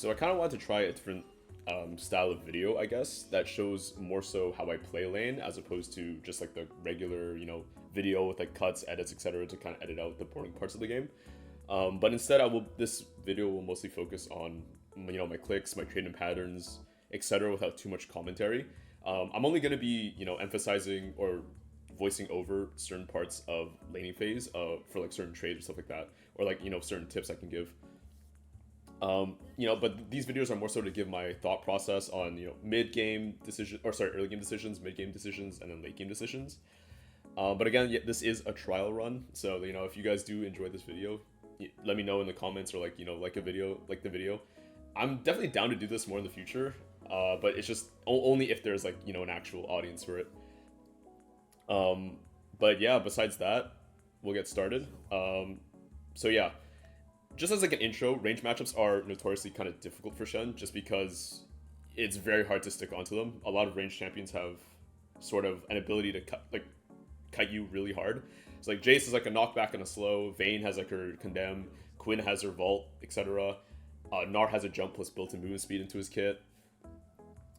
So I kind of wanted to try a different style of video, I guess, that shows more so how I play lane as opposed to just like the regular, video with like cuts, edits, etc. to kind of edit out the boring parts of the game. But instead, this video will mostly focus on my clicks, my trading patterns, etc. without too much commentary. I'm only going to be emphasizing or voicing over certain parts of laning phase for like certain trades or stuff like that, or like certain tips I can give. But these videos are more so to give my thought process on mid game decision, or sorry, early game decisions, mid game decisions, and then late game decisions. But again, yeah, this is a trial run, so if you guys do enjoy this video, let me know in the comments, or like like the video. I'm definitely down to do this more in the future, but it's just only if there's like an actual audience for it. But yeah, besides that, we'll get started. So yeah, just as like an intro, range matchups are notoriously kind of difficult for Shen, just because it's very hard to stick onto them. A lot of range champions have sort of an ability to cut you really hard. So like Jace is like a knockback and a slow, Vayne has like her condemn, Quinn has her vault, etc. Gnar has a jump plus built-in movement speed into his kit.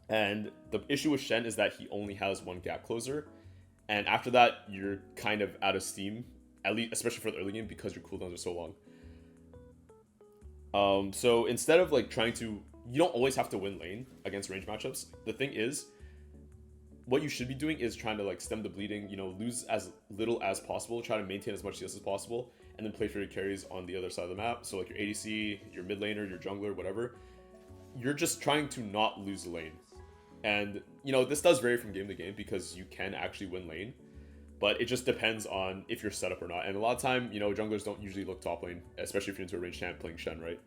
And the issue with Shen is that he only has one gap closer, and after that you're kind of out of steam, at least especially for the early game, because your cooldowns are so long. So instead of like you don't always have to win lane against range matchups. The thing is, what you should be doing is trying to like stem the bleeding, lose as little as possible, try to maintain as much CS as possible, and then play for your carries on the other side of the map. So like your ADC, your mid laner, your jungler, whatever. You're just trying to not lose the lane. And, this does vary from game to game because you can actually win lane, but it just depends on if you're set up or not. And a lot of time, junglers don't usually look top lane, especially if you're into a range champ playing Shen, right?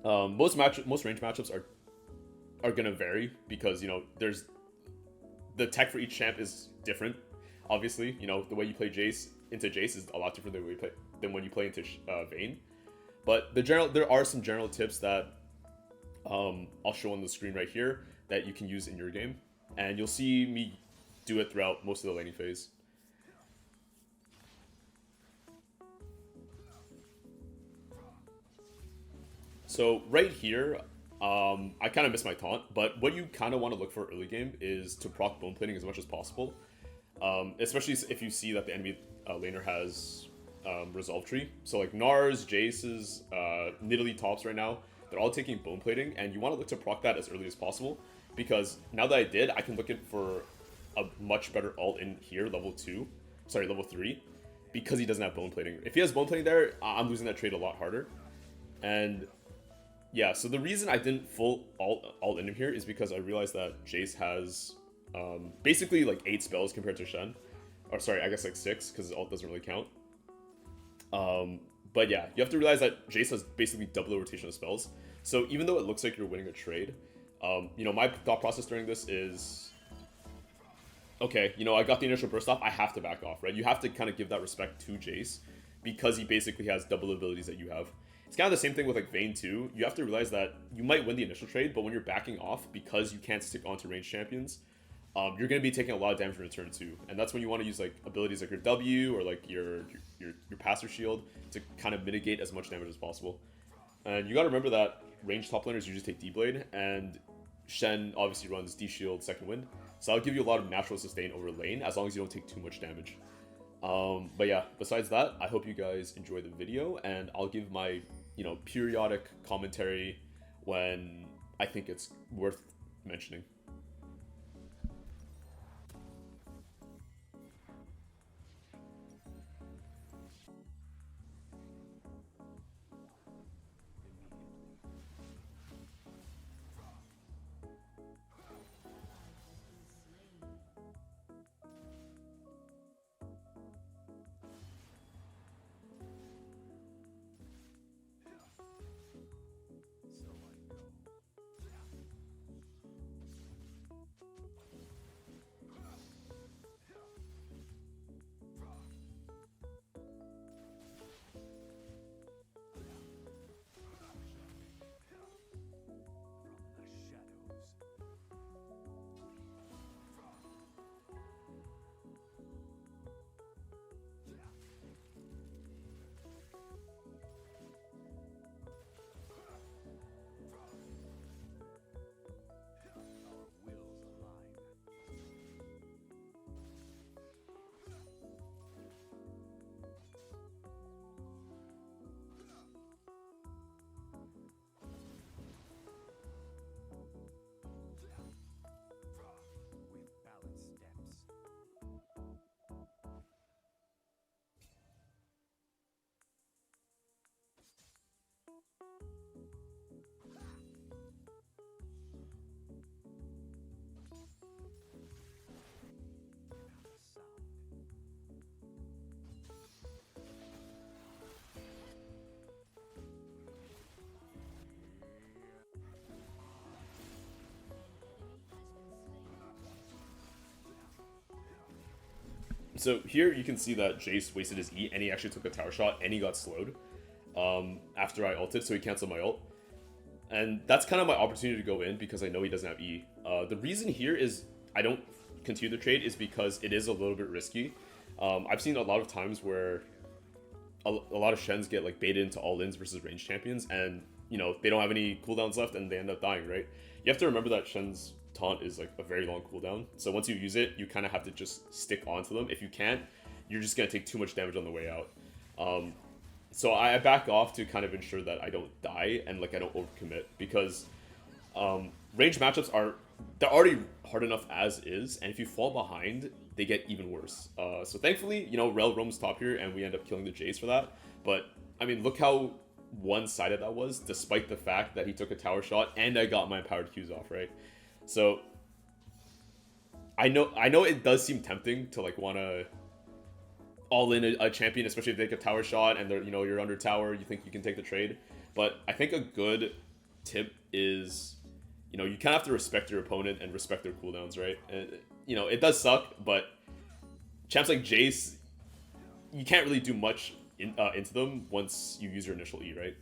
Most range matchups are gonna vary because, there's the tech for each champ is different. Obviously, the way you play Jace into Jace is a lot different than when you play into Vayne. But there are some general tips that I'll show on the screen right here that you can use in your game, and you'll see me do it throughout most of the laning phase. So right here, I kind of missed my taunt, but what you kind of want to look for early game is to proc bone plating as much as possible, especially if you see that the enemy laner has resolve tree. So like Gnar's, Jace's, Nidalee tops right now, they're all taking bone plating, and you want to look to proc that as early as possible, because now that I did, I can look for a much better ult in here, level 3, because he doesn't have bone plating. If he has bone plating there, I'm losing that trade a lot harder. And yeah, so the reason I didn't full ult in him here is because I realized that Jace has basically like 8 spells compared to Shen. Or sorry, I guess like 6, because his ult doesn't really count. But yeah, you have to realize that Jace has basically double the rotation of spells. So even though it looks like you're winning a trade, my thought process during this is, okay, I got the initial burst off, I have to back off, right? You have to kind of give that respect to Jace, because he basically has double the abilities that you have. It's kind of the same thing with like Vayne too. You have to realize that you might win the initial trade, but when you're backing off, because you can't stick onto range champions, you're going to be taking a lot of damage in return too. And that's when you want to use like abilities like your W or like your passer shield to kind of mitigate as much damage as possible. And you got to remember that range top laners usually take D-Blade, and Shen obviously runs D-Shield, Second Wind. So that'll give you a lot of natural sustain over lane, as long as you don't take too much damage. But yeah, besides that, I hope you guys enjoy the video, and I'll give my, periodic commentary when I think it's worth mentioning. So here you can see that Jace wasted his E, and he actually took a tower shot, and he got slowed after I ulted, so he canceled my ult. And that's kind of my opportunity to go in because I know he doesn't have E. The reason here is I don't continue the trade is because it is a little bit risky. I've seen a lot of times where a lot of Shens get like baited into all-ins versus ranged champions, and you know they don't have any cooldowns left and they end up dying, right? You have to remember that Shen's taunt is like a very long cooldown, so once you use it, you kind of have to just stick onto them. If you can't, you're just gonna take too much damage on the way out. So I back off to kind of ensure that I don't die and like I don't overcommit, because range matchups they're already hard enough as is, and if you fall behind, they get even worse. So thankfully, you know, Rel roams top here, and we end up killing the Jace for that. But I mean, look how one-sided that was, despite the fact that he took a tower shot and I got my empowered Qs off, right? So I know it does seem tempting to like want to all in a champion, especially if they take a tower shot and they're, you know, you're under tower, you think you can take the trade. But I think a good tip is, you know, you kind of have to respect your opponent and respect their cooldowns, right? And, you know, it does suck, but champs like Jace, you can't really do much into them once you use your initial E, right?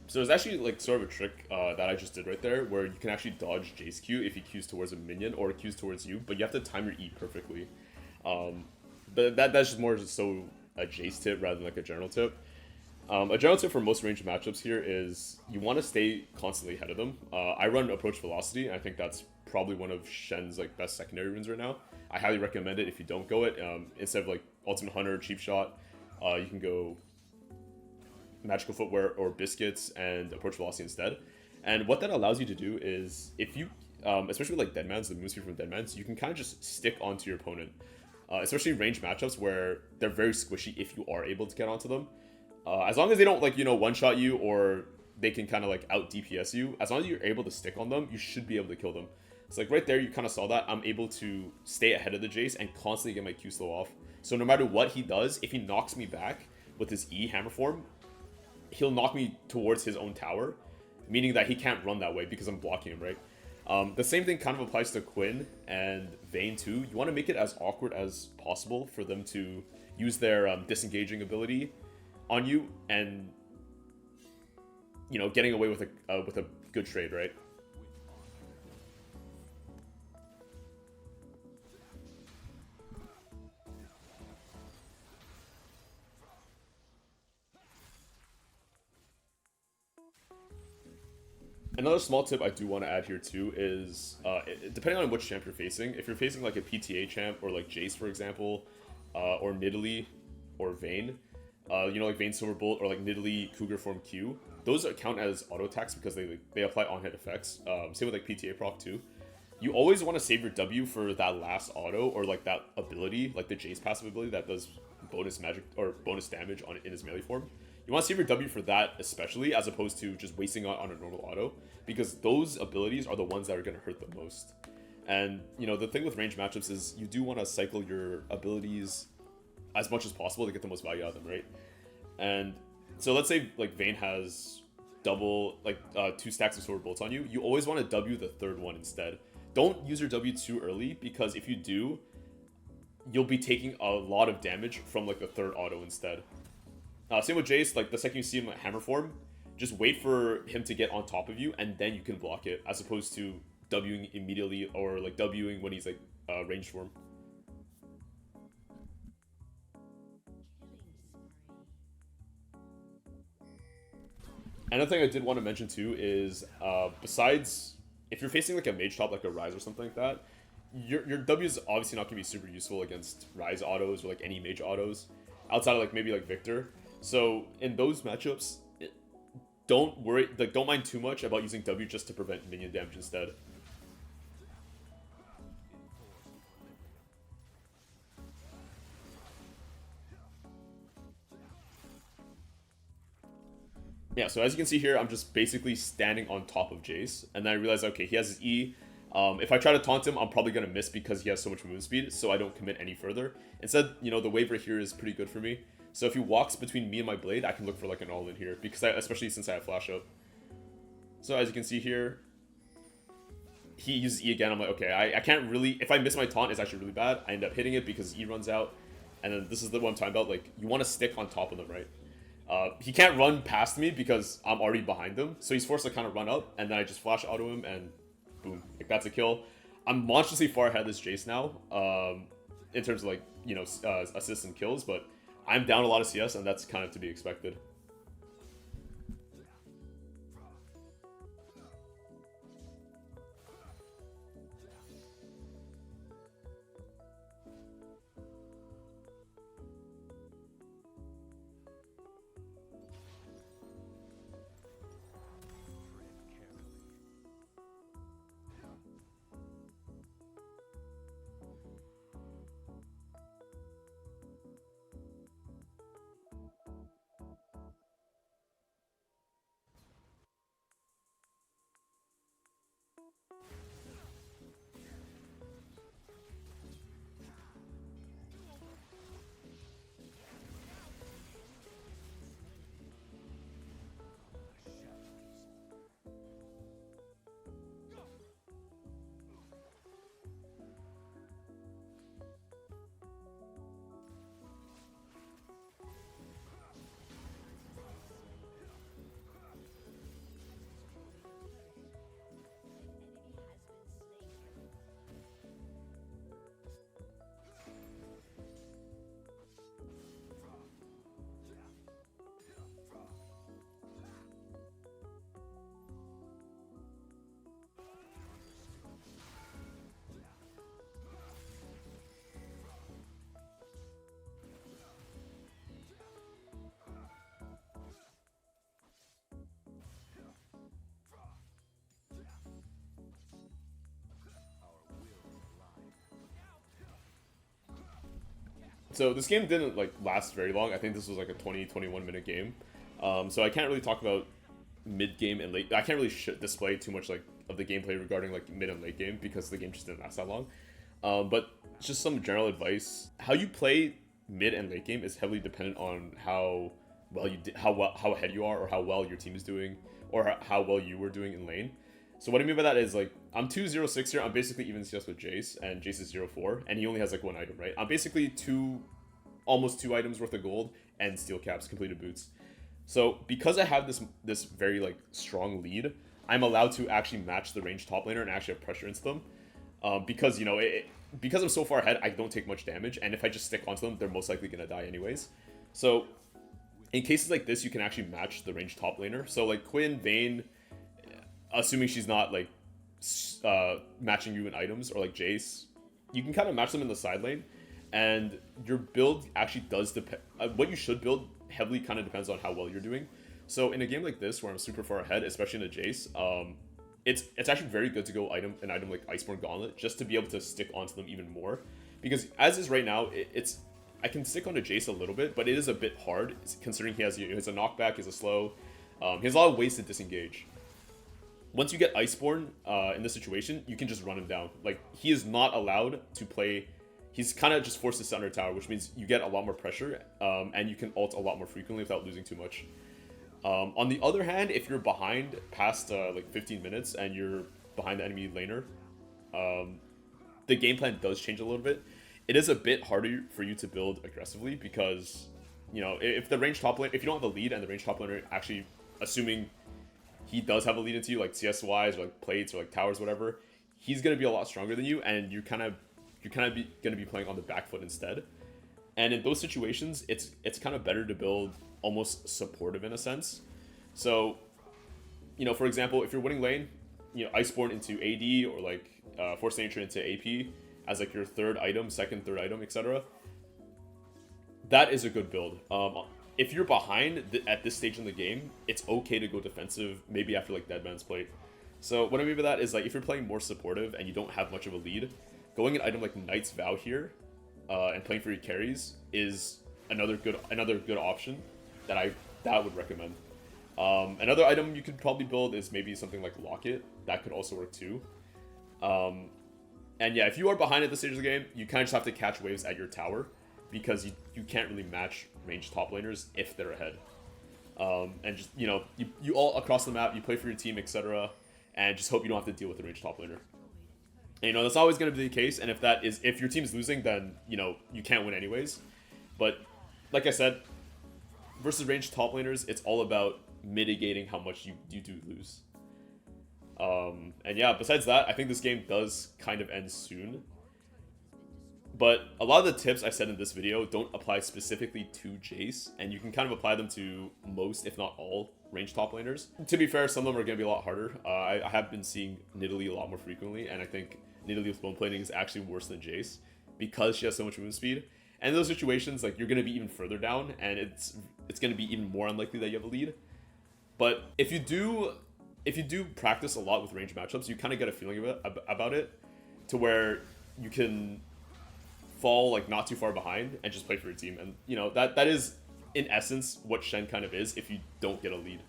So it's actually like sort of a trick that I just did right there, where you can actually dodge Jace Q if he Qs towards a minion or Qs towards you, but you have to time your E perfectly. But that's just more just so a Jace tip rather than like a general tip. A general tip for most ranged matchups here is you want to stay constantly ahead of them. I run approach velocity, and I think that's probably one of Shen's like best secondary runes right now. I highly recommend it if you don't go it. Instead of like ultimate hunter, cheap shot, you can go magical footwear or biscuits and approach velocity instead. And what that allows you to do is if you especially with like deadmans, the move speed from deadmans, you can kind of just stick onto your opponent, especially range matchups where they're very squishy if you are able to get onto them. As long as they don't like, you know, one shot you or they can kind of like out DPS you. As long as you're able to stick on them, you should be able to kill them. So like right there, you kind of saw that. I'm able to stay ahead of the Jace and constantly get my Q slow off. So no matter what he does, if he knocks me back with his E hammer form, he'll knock me towards his own tower, meaning that he can't run that way because I'm blocking him, right? The same thing kind of applies to Quinn and Vayne too. You want to make it as awkward as possible for them to use their disengaging ability on you and, you know, getting away with a good trade, right? Another small tip I do want to add here too is, depending on which champ you're facing, if you're facing like a PTA champ or like Jace, for example, or Nidalee or Vayne, you know, like Vayne Silverbolt or like Nidalee Cougar Form Q, those count as auto attacks because they apply on-hit effects. Same with like PTA proc too. You always want to save your W for that last auto or like that ability, like the Jace passive ability that does bonus magic or bonus damage in his melee form. You want to save your W for that especially, as opposed to just wasting on a normal auto, because those abilities are the ones that are going to hurt the most. And, you know, the thing with range matchups is you do want to cycle your abilities as much as possible to get the most value out of them, right? And so let's say, like, Vayne has double, like, 2 stacks of sword bolts on you. You always want to W the third one instead. Don't use your W too early, because if you do, you'll be taking a lot of damage from, like, the third auto instead. Same with Jace, like the second you see him hammer form, just wait for him to get on top of you and then you can block it, as opposed to Wing immediately or like Wing when he's like ranged form. Another thing I did want to mention too is, besides, if you're facing like a mage top like a Ryze or something like that, your W is obviously not going to be super useful against Ryze autos or like any mage autos, outside of like maybe like Victor. So in those matchups, don't worry, like don't mind too much about using W just to prevent minion damage instead. Yeah, so as you can see here, I'm just basically standing on top of Jace, and then I realize, okay, he has his E. If I try to taunt him, I'm probably going to miss because he has so much move speed, so I don't commit any further. Instead, you know, the wave right here is pretty good for me. So if he walks between me and my blade, I can look for like an all-in here, because especially since I have flash up. So as you can see here, he uses E again. I'm like, okay, I can't really, if I miss my taunt, it's actually really bad. I end up hitting it because E runs out. And then this is the one I'm talking about, like, you want to stick on top of them, right? He can't run past me because I'm already behind him, so he's forced to kind of run up, and then I just flash auto him, and boom, like that's a kill. I'm monstrously far ahead of this Jace now, in terms of like, you know, assists and kills, but I'm down a lot of CS, and that's kind of to be expected. So this game didn't like last very long. I think this was like a 20-21 minute game. So I can't really talk about mid game and late. I can't really display too much like of the gameplay regarding like mid and late game because the game just didn't last that long. But just some general advice: how you play mid and late game is heavily dependent on how well you did, how ahead you are, or how well your team is doing, or how well you were doing in lane. So what I mean by that is, like, I'm 2-0-6 here. I'm basically even CS with Jace, and Jace is 0-4, and he only has like one item, right? I'm basically almost two items worth of gold and steel caps, completed boots. So because I have this very like strong lead, I'm allowed to actually match the range top laner and actually have pressure into them. Because because I'm so far ahead, I don't take much damage, and if I just stick onto them, they're most likely gonna die anyways. So in cases like this, you can actually match the range top laner. So like Quinn, Vayne, assuming she's not like matching you in items, or like Jace, you can kind of match them in the side lane, and your build actually does depend. What you should build heavily kind of depends on how well you're doing. So in a game like this where I'm super far ahead, especially in a Jace, it's actually very good to go an item like Iceborne Gauntlet, just to be able to stick onto them even more. Because as is right now, I can stick onto Jace a little bit, but it is a bit hard considering he has a knockback, he has a slow, he has a lot of ways to disengage. Once you get Iceborne in this situation, you can just run him down. Like, he is not allowed to play. He's kind of just forced to sit under tower, which means you get a lot more pressure, and you can ult a lot more frequently without losing too much. On the other hand, if you're behind past like 15 minutes and you're behind the enemy laner, the game plan does change a little bit. It is a bit harder for you to build aggressively because, if the range top lane, if you don't have a lead and the range top laner actually, assuming he does have a lead into you, like CS wise or like plates or like towers, whatever, he's gonna be a lot stronger than you, and you're kind of gonna be playing on the back foot instead. And in those situations, it's kind of better to build almost supportive in a sense. So, for example, if you're winning lane, Iceborne into AD, or like Force Nature into AP as like your third item, third item, etc. That is a good build. If you're behind at this stage in the game, it's okay to go defensive, maybe after like Dead Man's Plate. So what I mean by that is, like, if you're playing more supportive and you don't have much of a lead, going an item like Knight's Vow here and playing for your carries is another good option that I would recommend. Another item you could probably build is maybe something like Locket. That could also work too. And yeah, if you are behind at this stage of the game, you kind of just have to catch waves at your tower, because you can't really match range top laners if they're ahead. And just, you all across the map, you play for your team, etc. And just hope you don't have to deal with the range top laner. And, that's always going to be the case. And if your team's losing, then, you can't win anyways. But like I said, versus range top laners, it's all about mitigating how much you do lose. And yeah, besides that, I think this game does kind of end soon. But a lot of the tips I said in this video don't apply specifically to Jace, and you can kind of apply them to most, if not all, range top laners. To be fair, some of them are going to be a lot harder. I have been seeing Nidalee a lot more frequently, and I think Nidalee with bone plating is actually worse than Jace because she has so much movement speed. And in those situations, like, you're going to be even further down, and it's going to be even more unlikely that you have a lead. But if you do practice a lot with range matchups, you kind of get a feeling about it, to where you can fall like not too far behind and just play for your team. And that is in essence what Shen kind of is if you don't get a lead.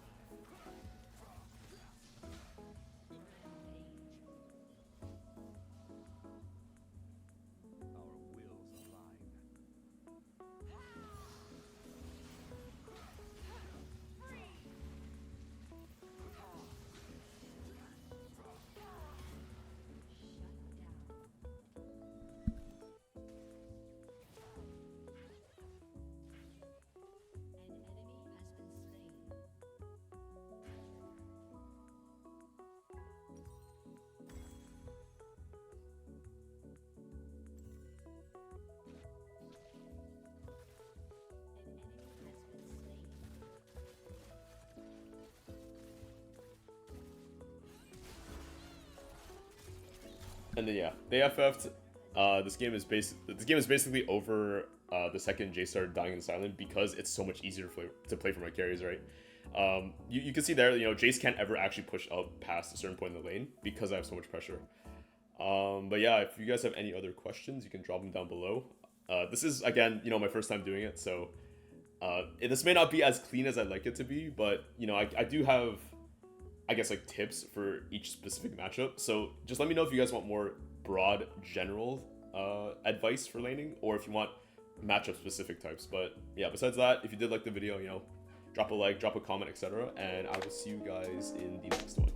And then yeah, they FF'd. This game is basically over the second J started dying in the silent, because it's so much easier to play for my carries, right? You can see there, Jace can't ever actually push up past a certain point in the lane because I have so much pressure. But yeah, if you guys have any other questions, you can drop them down below. This is, again, my first time doing it, so this may not be as clean as I'd like it to be, but I do have I guess like tips for each specific matchup. So just let me know if you guys want more broad general advice for laning, or if you want matchup specific types. But yeah, besides that, if you did like the video, you know, drop a like, drop a comment, etc. And I will see you guys in the next one.